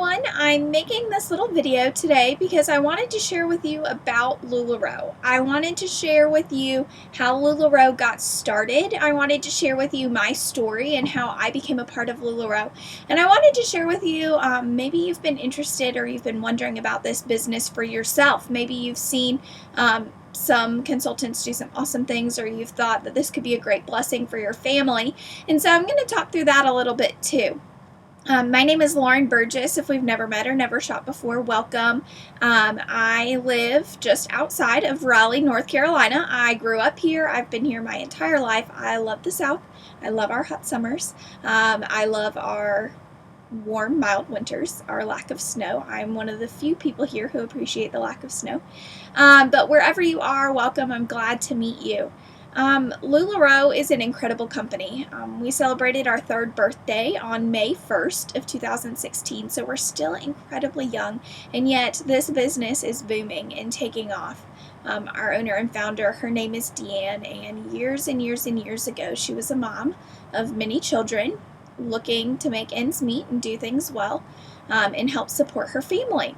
everyone, I'm making this little video today because I wanted to share with you about LuLaRoe. I wanted to share with you how LuLaRoe got started. I wanted to share with you my story and how I became a part of LuLaRoe. And I wanted to share with you, maybe you've been interested or you've been wondering about this business for yourself. Maybe you've seen some consultants do some awesome things, or you've thought that this could be a great blessing for your family. And so I'm going to talk through that a little bit too. My name is Lauren Burgess. If we've never met or never shopped before, welcome. I live just outside of Raleigh, North Carolina. I grew up here. I've been here my entire life. I love the South. I love our hot summers. I love our warm, mild winters, our lack of snow. I'm one of the few people here who appreciate the lack of snow. But wherever you are, welcome. I'm glad to meet you. LuLaRoe is an incredible company. We celebrated our 3rd birthday on May 1st of 2016, so we're still incredibly young, and yet this business is booming and taking off. Our owner and founder, her name is Deanne, and years and years and years ago, she was a mom of many children looking to make ends meet and do things well, and help support her family.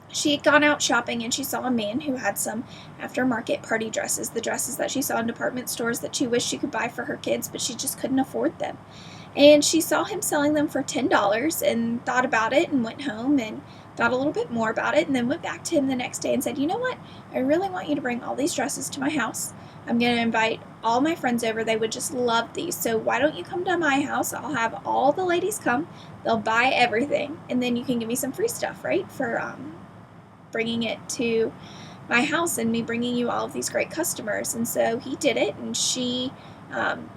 She had gone out shopping and she saw a man who had some aftermarket party dresses, the dresses that she saw in department stores that she wished she could buy for her kids, but she just couldn't afford them. And she saw him selling them for $10 and thought about it and went home and thought a little bit more about it, and then went back to him the next day and said, "You know what? I really want you to bring all these dresses to my house. I'm going to invite all my friends over. They would just love these. So why don't you come to my house? I'll have all the ladies come. They'll buy everything. And then you can give me some free stuff, right? For bringing it to my house and me bringing you all of these great customers." And so he did it, and she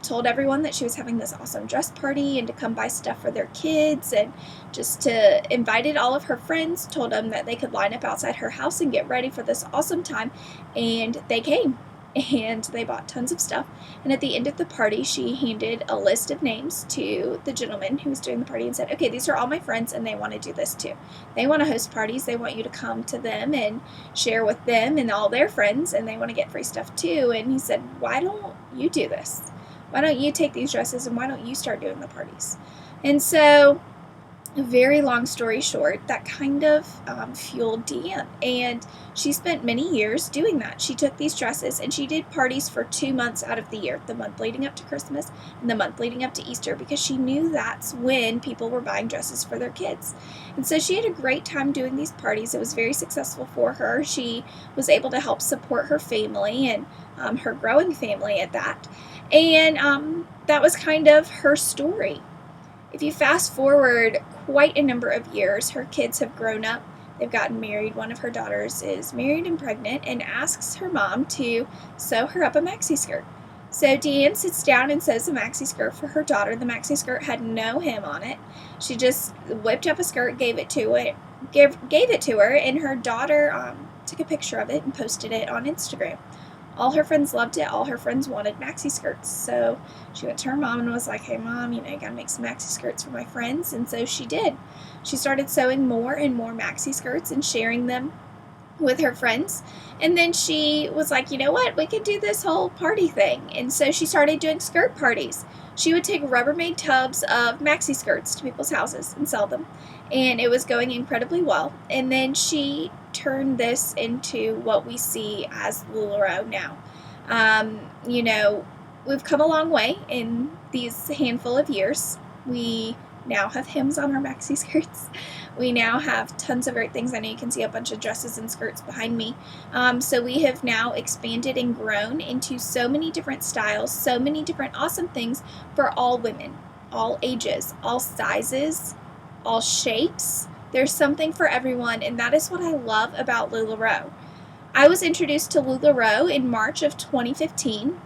told everyone that she was having this awesome dress party and to come buy stuff for their kids, and just invited all of her friends, told them that they could line up outside her house and get ready for this awesome time. And they came. And they bought tons of stuff. And at the end of the party, she handed a list of names to the gentleman who was doing the party and said, "Okay, these are all my friends, and they want to do this too. They want to host parties. They want you to come to them and share with them and all their friends, and they want to get free stuff too." And he said, "Why don't you do this? Why don't you take these dresses, and why don't you start doing the parties?" And so, a very long story short, that kind of fueled Deanne, and she spent many years doing that. She took these dresses and she did parties for 2 months out of the year, the month leading up to Christmas and the month leading up to Easter, because she knew that's when people were buying dresses for their kids. And so she had a great time doing these parties. It was very successful for her. She was able to help support her family and her growing family at that. And that was kind of her story. If you fast forward quite a number of years, her kids have grown up. They've gotten married. One of her daughters is married and pregnant and asks her mom to sew her up a maxi skirt. So Deanne sits down and sews a maxi skirt for her daughter. The maxi skirt had no hem on it. She just whipped up a skirt, gave it to her, and her daughter took a picture of it and posted it on Instagram. All her friends loved it. All her friends wanted maxi skirts. So she went to her mom and was like, "Hey mom, you gotta make some maxi skirts for my friends." And so she did. She started sewing more and more maxi skirts and sharing them with her friends. And then she was like, "You know what? We could do this whole party thing." And so she started doing skirt parties. She would take Rubbermaid tubs of maxi skirts to people's houses and sell them. And it was going incredibly well. And then she turned this into what we see as LuLaRoe now. We've come a long way in these handful of years. We now have hems on our maxi skirts. We now have tons of great things. I know you can see a bunch of dresses and skirts behind me. So we have now expanded and grown into so many different styles, so many different awesome things for all women, all ages, all sizes, all shapes. There's something for everyone, and that is what I love about LuLaRoe. I was introduced to LuLaRoe in March of 2015.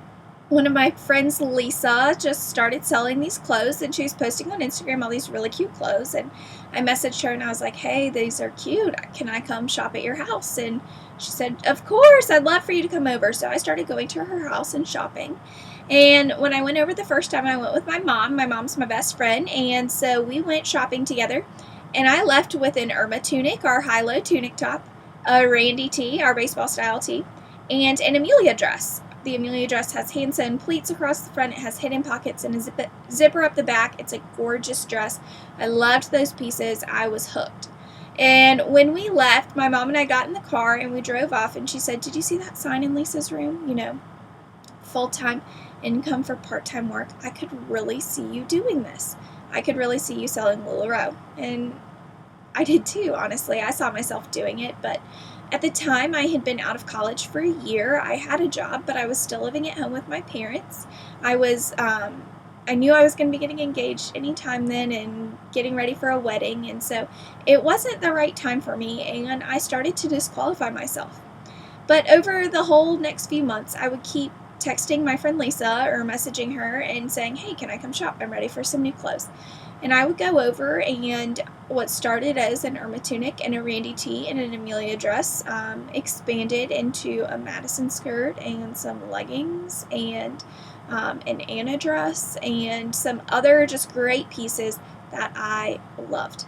One of my friends, Lisa, just started selling these clothes, and she was posting on Instagram all these really cute clothes, and I messaged her and I was like, "Hey, these are cute. Can I come shop at your house?" And she said, "Of course, I'd love for you to come over." So I started going to her house and shopping. And when I went over the first time, I went with my mom. My mom's my best friend, and so we went shopping together. And I left with an Irma tunic, our high-low tunic top, a Randy tee, our baseball style tee, and an Amelia dress. The Amelia dress has hand-sewn pleats across the front. It has hidden pockets and a zipper up the back. It's a gorgeous dress. I loved those pieces. I was hooked. And when we left, my mom and I got in the car and we drove off, and she said, "Did you see that sign in Lisa's room? Full-time income for part-time work. I could really see you doing this. I could really see you selling LuLaRoe." And I did too, honestly. I saw myself doing it, but at the time I had been out of college for a year. I had a job, but I was still living at home with my parents. I knew I was going to be getting engaged anytime then and getting ready for a wedding, and so it wasn't the right time for me, and I started to disqualify myself. But over the whole next few months, I would keep texting my friend Lisa or messaging her and saying, "Hey, can I come shop? I'm ready for some new clothes." And I would go over, and what started as an Irma tunic and a Randy tee and an Amelia dress expanded into a Madison skirt and some leggings and an Anna dress and some other just great pieces that I loved.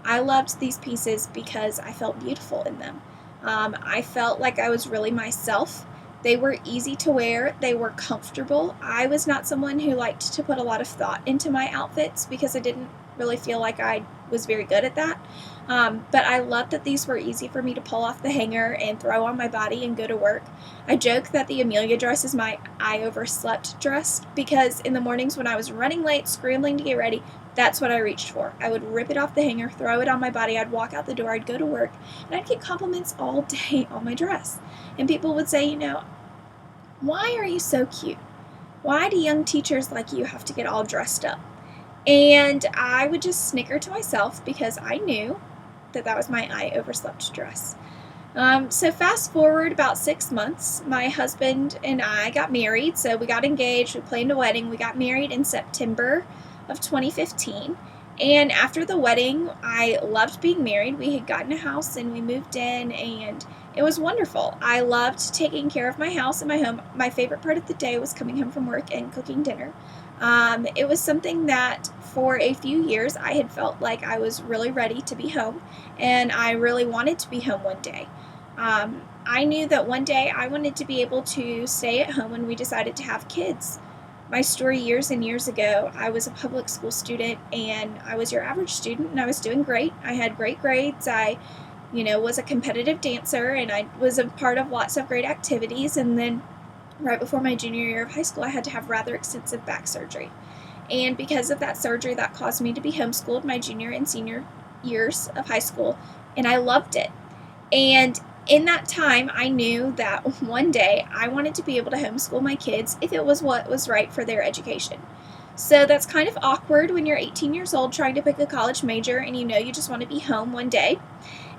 I loved these pieces because I felt beautiful in them. I felt like I was really myself. They were easy to wear. They were comfortable. I was not someone who liked to put a lot of thought into my outfits because I didn't really feel like I was very good at that. But I loved that these were easy for me to pull off the hanger and throw on my body and go to work. I joke that the Amelia dress is my I overslept dress because in the mornings when I was running late, scrambling to get ready, that's what I reached for. I would rip it off the hanger, throw it on my body, I'd walk out the door, I'd go to work, and I'd get compliments all day on my dress. And people would say, "Why are you so cute? Why do young teachers like you have to get all dressed up?" And I would just snicker to myself because I knew that that was my I overslept dress. So fast forward about 6 months, my husband and I got married. So we got engaged, we planned a wedding, we got married in September of 2015. And after the wedding, I loved being married. We had gotten a house and we moved in, and it was wonderful. I loved taking care of my house and my home. My favorite part of the day was coming home from work and cooking dinner. It was something that for a few years I had felt like I was really ready to be home, and I really wanted to be home one day. I knew that one day I wanted to be able to stay at home when we decided to have kids. My story years and years ago, I was a public school student, and I was your average student, and I was doing great. I had great grades. I was a competitive dancer, and I was a part of lots of great activities. And then right before my junior year of high school, I had to have rather extensive back surgery. And because of that surgery, that caused me to be homeschooled my junior and senior years of high school, and I loved it. And in that time, I knew that one day I wanted to be able to homeschool my kids if it was what was right for their education. So that's kind of awkward when you're 18 years old trying to pick a college major and you just want to be home one day.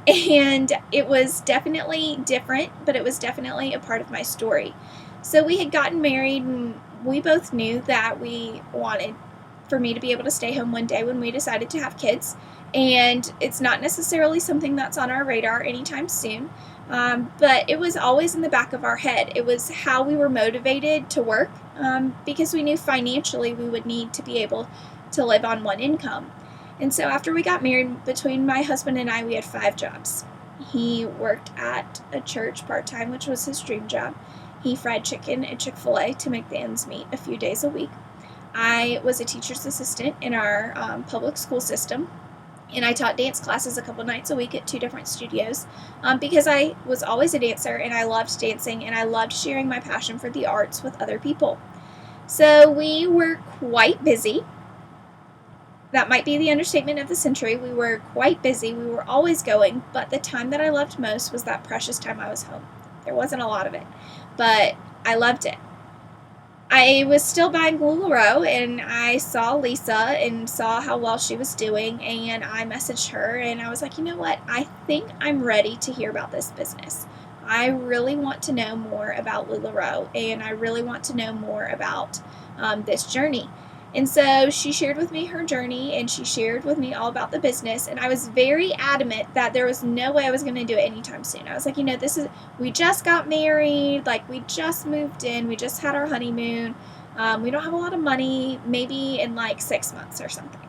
And it was definitely different, but it was definitely a part of my story. So we had gotten married, and we both knew that we wanted for me to be able to stay home one day when we decided to have kids. And it's not necessarily something that's on our radar anytime soon, but it was always in the back of our head. It was how we were motivated to work because we knew financially we would need to be able to live on one income. And so after we got married, between my husband and I, we had 5 jobs. He worked at a church part-time, which was his dream job. He fried chicken at Chick-fil-A to make the ends meet a few days a week. I was a teacher's assistant in our public school system, and I taught dance classes a couple nights a week at 2 different studios because I was always a dancer, and I loved dancing, and I loved sharing my passion for the arts with other people. So we were quite busy. That might be the understatement of the century. We were quite busy. We were always going, but the time that I loved most was that precious time I was home. There wasn't a lot of it, but I loved it. I was still buying LuLaRoe, and I saw Lisa and saw how well she was doing, and I messaged her, and I was like, "You know what? I think I'm ready to hear about this business. I really want to know more about LuLaRoe, and I really want to know more about this journey." And so she shared with me her journey, and she shared with me all about the business, and I was very adamant that there was no way I was going to do it anytime soon. I was like, we just got married, like we just moved in, we just had our honeymoon, we don't have a lot of money, maybe in like 6 months or something.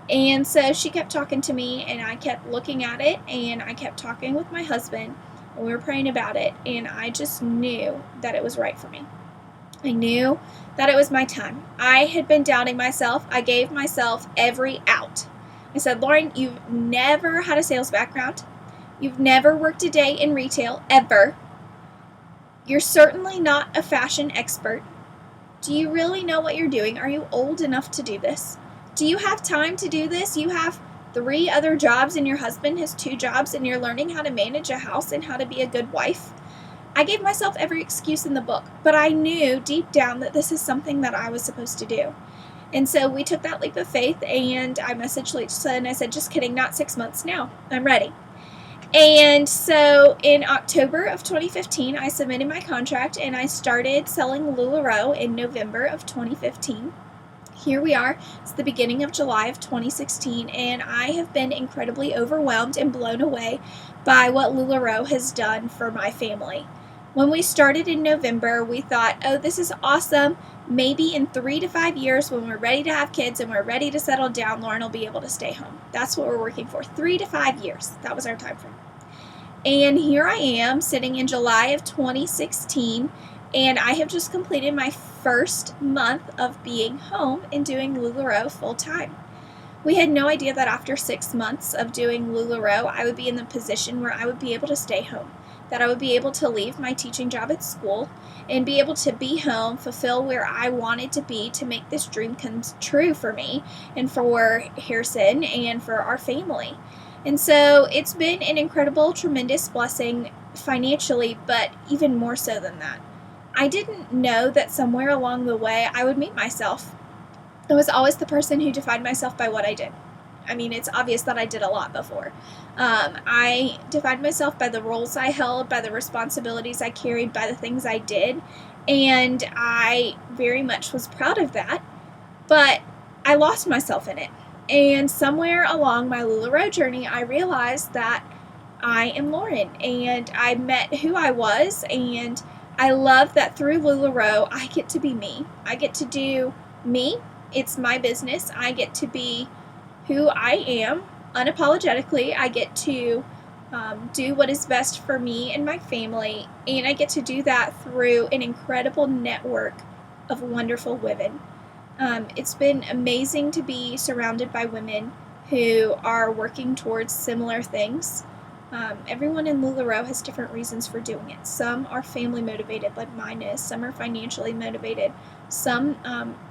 And so she kept talking to me, and I kept looking at it, and I kept talking with my husband, and we were praying about it, and I just knew that it was right for me. I knew that it was my time. I had been doubting myself. I gave myself every out. I said, Lauren, you've never had a sales background. You've never worked a day in retail, ever. You're certainly not a fashion expert. Do you really know what you're doing? Are you old enough to do this? Do you have time to do this? You have 3 other jobs and your husband has 2 jobs and you're learning how to manage a house and how to be a good wife. I gave myself every excuse in the book, but I knew deep down that this is something that I was supposed to do. And so we took that leap of faith, and I messaged Lisa and I said, just kidding, not 6 months now. I'm ready. And so in October of 2015, I submitted my contract and I started selling LuLaRoe in November of 2015. Here we are. It's the beginning of July of 2016, and I have been incredibly overwhelmed and blown away by what LuLaRoe has done for my family. When we started in November, we thought, oh, this is awesome. Maybe in 3 to 5 years, when we're ready to have kids and we're ready to settle down, Lauren will be able to stay home. That's what we're working for, 3 to 5 years. That was our time frame. And here I am sitting in July of 2016, and I have just completed my first month of being home and doing LuLaRoe full time. We had no idea that after 6 months of doing LuLaRoe, I would be in the position where I would be able to stay home, that I would be able to leave my teaching job at school and be able to be home, fulfill where I wanted to be to make this dream come true for me and for Harrison and for our family. And so it's been an incredible, tremendous blessing financially, but even more so than that. I didn't know that somewhere along the way I would meet myself. I was always the person who defined myself by what I did. I mean, it's obvious that I did a lot before. I defined myself by the roles I held, by the responsibilities I carried, by the things I did, and I very much was proud of that, but I lost myself in it. And somewhere along my LuLaRoe journey, I realized that I am Lauren, and I met who I was, and I love that through LuLaRoe, I get to be me. I get to do me. It's my business. I get to be who I am unapologetically. I get to do what is best for me and my family, and I get to do that through an incredible network of wonderful women. It's been amazing to be surrounded by women who are working towards similar things. Everyone in LuLaRoe has different reasons for doing it. Some are family motivated, like mine is. Some are financially motivated. Some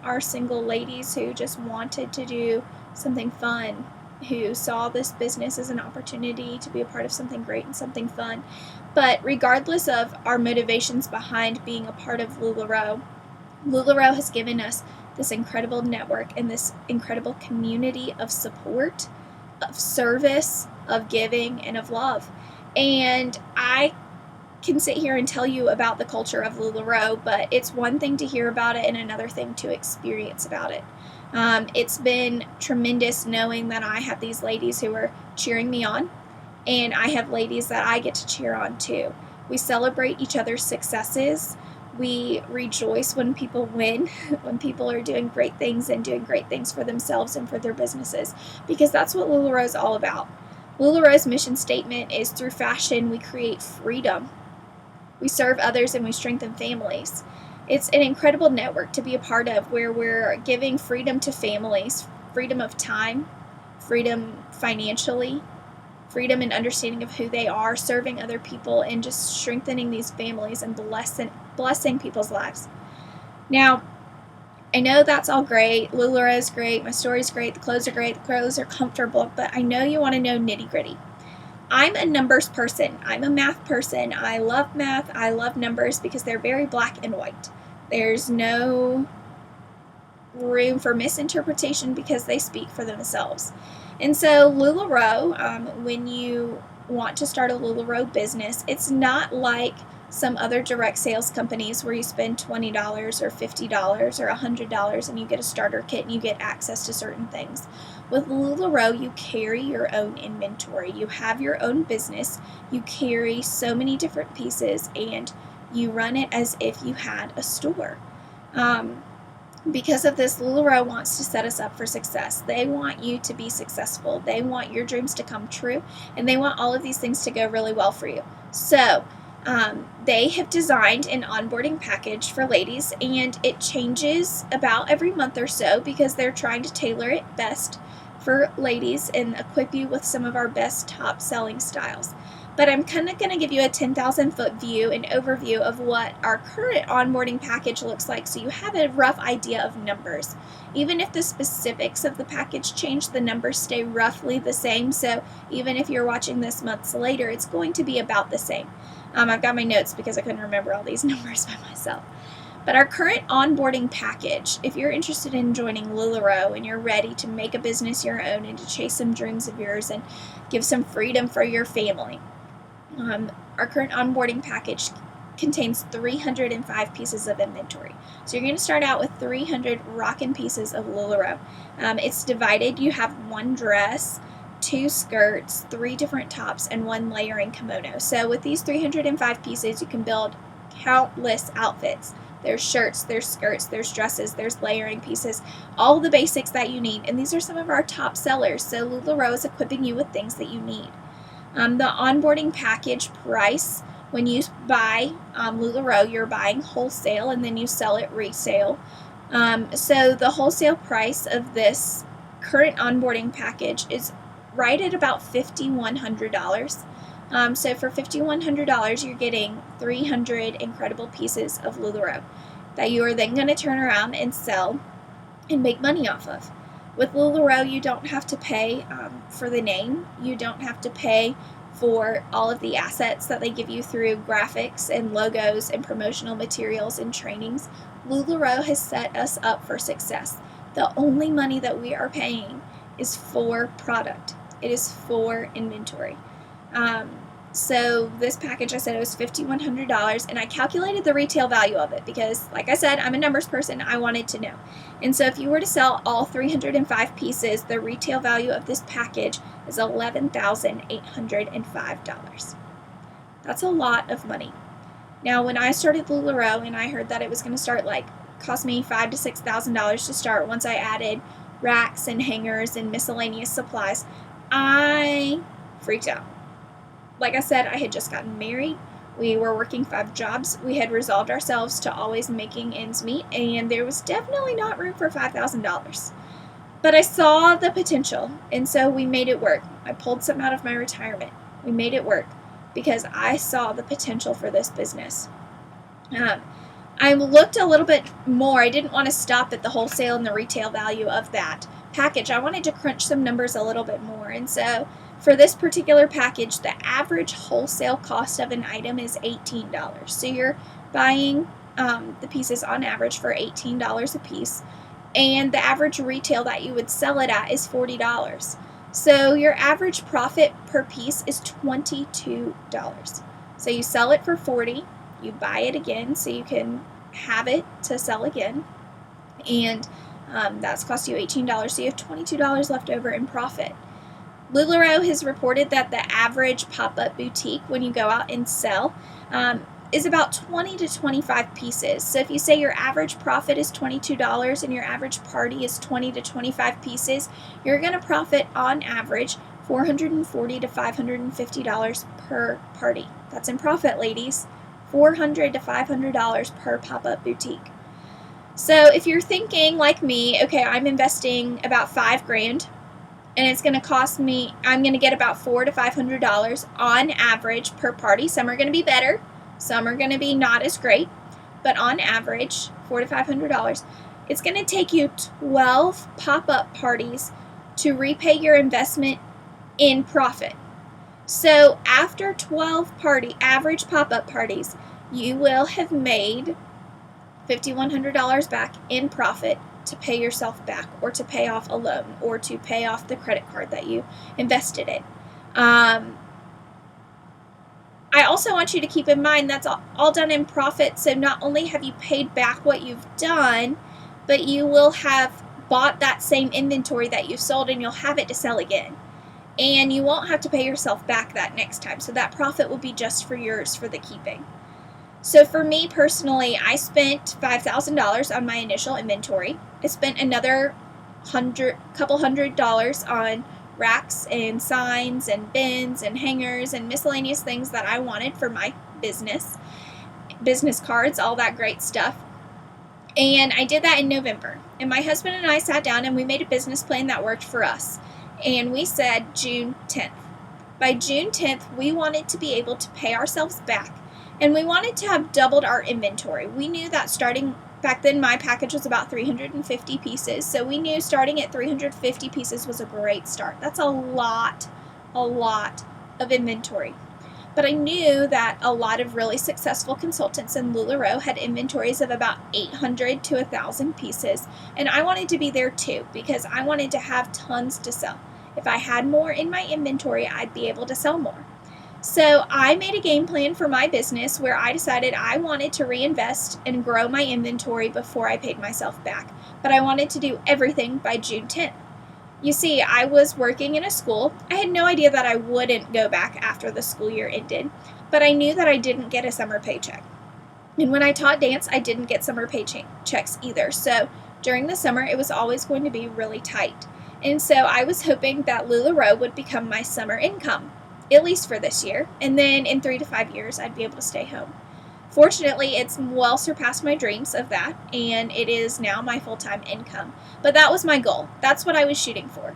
are single ladies who just wanted to do something fun, who saw this business as an opportunity to be a part of something great and something fun. But regardless of our motivations behind being a part of LuLaRoe, LuLaRoe has given us this incredible network and this incredible community of support, of service, of giving, and of love. And I can sit here and tell you about the culture of LuLaRoe, but it's one thing to hear about it and another thing to experience about it. It's been tremendous knowing that I have these ladies who are cheering me on, and I have ladies that I get to cheer on too. We celebrate each other's successes. We rejoice when people win, when people are doing great things and doing great things for themselves and for their businesses, because that's what LuLaRoe is all about. LuLaRoe's mission statement is, through fashion, we create freedom. We serve others and we strengthen families. It's an incredible network to be a part of, where we're giving freedom to families, freedom of time, freedom financially, freedom and understanding of who they are, serving other people, and just strengthening these families and blessing people's lives. Now, I know that's all great. LuLaRoe is great. My story's great. The clothes are great. The clothes are comfortable. But I know you want to know nitty gritty. I'm a numbers person. I'm a math person. I love math. I love numbers because they're very black and white. There's no room for misinterpretation because they speak for themselves. And so LuLaRoe, when you want to start a LuLaRoe business, it's not like some other direct sales companies where you spend $20 or $50 or $100 and you get a starter kit and you get access to certain things. With LuLaRoe, you carry your own inventory. You have your own business. You carry so many different pieces and you run it as if you had a store. Because of this, LuLaRoe wants to set us up for success. They want you to be successful. They want your dreams to come true, and they want all of these things to go really well for you. So they have designed an onboarding package for ladies, and it changes about every month or so because they're trying to tailor it best for ladies and equip you with some of our best top selling styles. But I'm kind of going to give you a 10,000 foot view and overview of what our current onboarding package looks like, so you have a rough idea of numbers. Even if the specifics of the package change, the numbers stay roughly the same. So even if you're watching this months later, it's going to be about the same. I've got my notes because I couldn't remember all these numbers by myself. But our current onboarding package, if you're interested in joining LuLaRoe and you're ready to make a business your own and to chase some dreams of yours and give some freedom for your family, our current onboarding package contains 305 pieces of inventory. So you're going to start out with 300 rockin' pieces of LuLaRoe. It's divided. You have one dress, 2 skirts, 3 different tops, and 1 layering kimono. So with these 305 pieces, you can build countless outfits. There's shirts, there's skirts, there's dresses, there's layering pieces, all the basics that you need. And these are some of our top sellers. So LuLaRoe is equipping you with things that you need. The onboarding package price, when you buy LuLaRoe, you're buying wholesale and then you sell it resale. So the wholesale price of this current onboarding package is right at about $5,100. So for $5,100, you're getting 300 incredible pieces of LuLaRoe that you are then going to turn around and sell and make money off of. With LuLaRoe, you don't have to pay for the name. You don't have to pay for all of the assets that they give you through graphics and logos and promotional materials and trainings. LuLaRoe has set us up for success. The only money that we are paying is for product. It is for inventory. So this package, I said it was $5,100, and I calculated the retail value of it because, like I said, I'm a numbers person. I wanted to know. And so if you were to sell all 305 pieces, the retail value of this package is $11,805. That's a lot of money. Now, when I started LuLaRoe and I heard that it was going to cost me $5,000 to $6,000 to start once I added racks and hangers and miscellaneous supplies, I freaked out. Like I said, I had just gotten married. We were working 5 jobs. We had resolved ourselves to always making ends meet, and there was definitely not room for $5,000. But I saw the potential, and so we made it work. I pulled some out of my retirement. We made it work because I saw the potential for this business. I looked a little bit more. I didn't want to stop at the wholesale and the retail value of that package. I wanted to crunch some numbers a little bit more, and so for this particular package, the average wholesale cost of an item is $18. So you're buying the pieces on average for $18 a piece, and the average retail that you would sell it at is $40. So your average profit per piece is $22. So you sell it for $40, you buy it again so you can have it to sell again, and that's cost you $18, so you have $22 left over in profit. LuLaRoe has reported that the average pop-up boutique, when you go out and sell, is about 20 to 25 pieces. So if you say your average profit is $22 and your average party is 20 to 25 pieces, you're going to profit on average $440 to $550 per party. That's in profit, ladies. $400 to $500 per pop-up boutique. So if you're thinking like me, okay, I'm investing about $5,000, and it's going to cost me, I'm going to get about $400 to $500 on average per party. Some are going to be better, some are going to be not as great, but on average, $400 to $500. It's going to take you 12 pop-up parties to repay your investment in profit. So after 12 average pop-up parties, you will have made $5,100 back in profit to pay yourself back, or to pay off a loan, or to pay off the credit card that you invested in. I also want you to keep in mind that's all done in profit, so not only have you paid back what you've done, but you will have bought that same inventory that you sold, and you'll have it to sell again. And you won't have to pay yourself back that next time, so that profit will be just for yours for the keeping. So for me personally, I spent $5,000 on my initial inventory. I spent another couple $100 on racks and signs and bins and hangers and miscellaneous things that I wanted for my business cards, all that great stuff. And I did that in November. And my husband and I sat down and we made a business plan that worked for us. and we said June 10th. By June 10th, we wanted to be able to pay ourselves back, and we wanted to have doubled our inventory. We knew that starting back then, my package was about 350 pieces, so we knew starting at 350 pieces was a great start. That's a lot of inventory. But I knew that a lot of really successful consultants in LuLaRoe had inventories of about 800 to 1,000 pieces, and I wanted to be there too because I wanted to have tons to sell. If I had more in my inventory, I'd be able to sell more. So I made a game plan for my business where I decided I wanted to reinvest and grow my inventory before I paid myself back, but I wanted to do everything by June 10th. You see, I was working in a school. I had no idea that I wouldn't go back after the school year ended, but I knew that I didn't get a summer paycheck. And when I taught dance, I didn't get summer paychecks either. So during the summer, it was always going to be really tight. And so I was hoping that LuLaRoe would become my summer income, at least for this year. And then in 3 to 5 years, I'd be able to stay home. Fortunately, it's well surpassed my dreams of that, and it is now my full-time income. But that was my goal. That's what I was shooting for.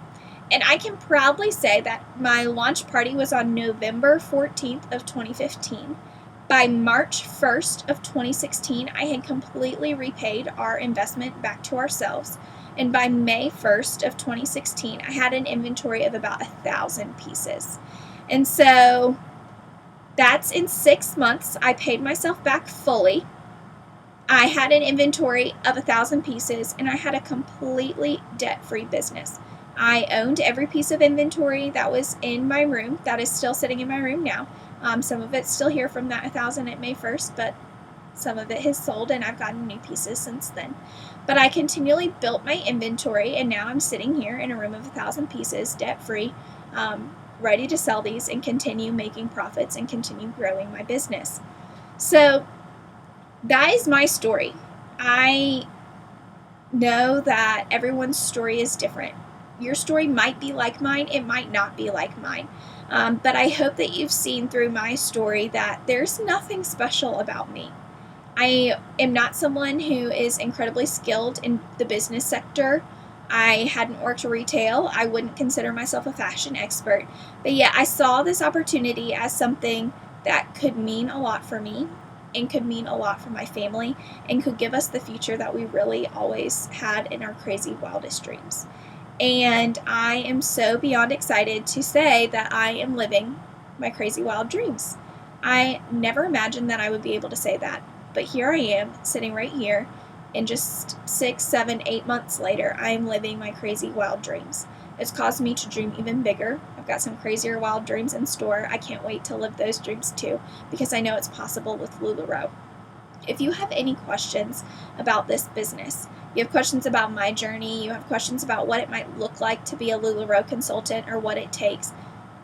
And I can proudly say that my launch party was on November 14th of 2015. By March 1st of 2016, I had completely repaid our investment back to ourselves. And by May 1st of 2016, I had an inventory of about 1,000 pieces. And so that's in 6 months. I paid myself back fully. I had an inventory of 1,000 pieces, and I had a completely debt-free business. I owned every piece of inventory that was in my room, that is still sitting in my room now. Some of it's still here from that 1,000 at May 1st, but some of it has sold, and I've gotten new pieces since then. But I continually built my inventory, and now I'm sitting here in a room of 1,000 pieces, debt-free, ready to sell these and continue making profits and continue growing my business. So that is my story. I know that everyone's story is different. Your story might be like mine, it might not be like mine. But I hope that you've seen through my story that there's nothing special about me. I am not someone who is incredibly skilled in the business sector. I hadn't worked retail. I wouldn't consider myself a fashion expert. But yet I saw this opportunity as something that could mean a lot for me and could mean a lot for my family and could give us the future that we really always had in our crazy, wildest dreams. And I am so beyond excited to say that I am living my crazy, wild dreams. I never imagined that I would be able to say that. But here I am, sitting right here. And just 6, 7, 8 months later, I am living my crazy, wild dreams. It's caused me to dream even bigger. I've got some crazier, wild dreams in store. I can't wait to live those dreams too, because I know it's possible with LuLaRoe. If you have any questions about this business, you have questions about my journey, you have questions about what it might look like to be a LuLaRoe consultant or what it takes,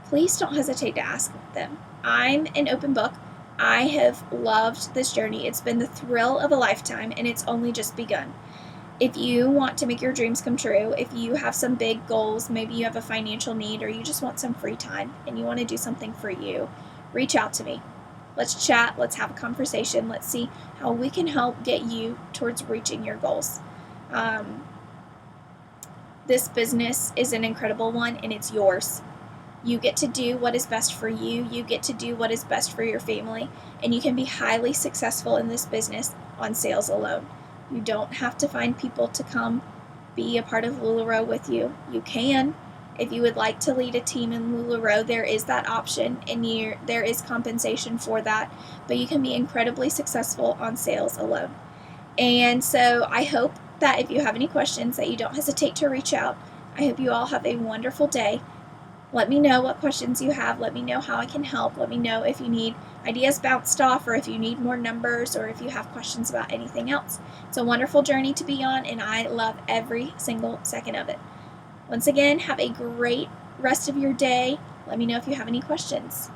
please don't hesitate to ask them. I'm an open book. I have loved this journey. It's been the thrill of a lifetime, and it's only just begun. If you want to make your dreams come true, if you have some big goals, maybe you have a financial need, or you just want some free time and you want to do something for you, reach out to me. Let's chat. Let's have a conversation. Let's see how we can help get you towards reaching your goals. This business is an incredible one, and it's yours. You get to do what is best for you. You get to do what is best for your family, and you can be highly successful in this business on sales alone. You don't have to find people to come be a part of LuLaRoe with you. You can. If you would like to lead a team in LuLaRoe, there is that option, and there is compensation for that, but you can be incredibly successful on sales alone. And so I hope that if you have any questions, that you don't hesitate to reach out. I hope you all have a wonderful day. Let me know what questions you have. Let me know how I can help. Let me know if you need ideas bounced off, or if you need more numbers, or if you have questions about anything else. It's a wonderful journey to be on, and I love every single second of it. Once again, have a great rest of your day. Let me know if you have any questions.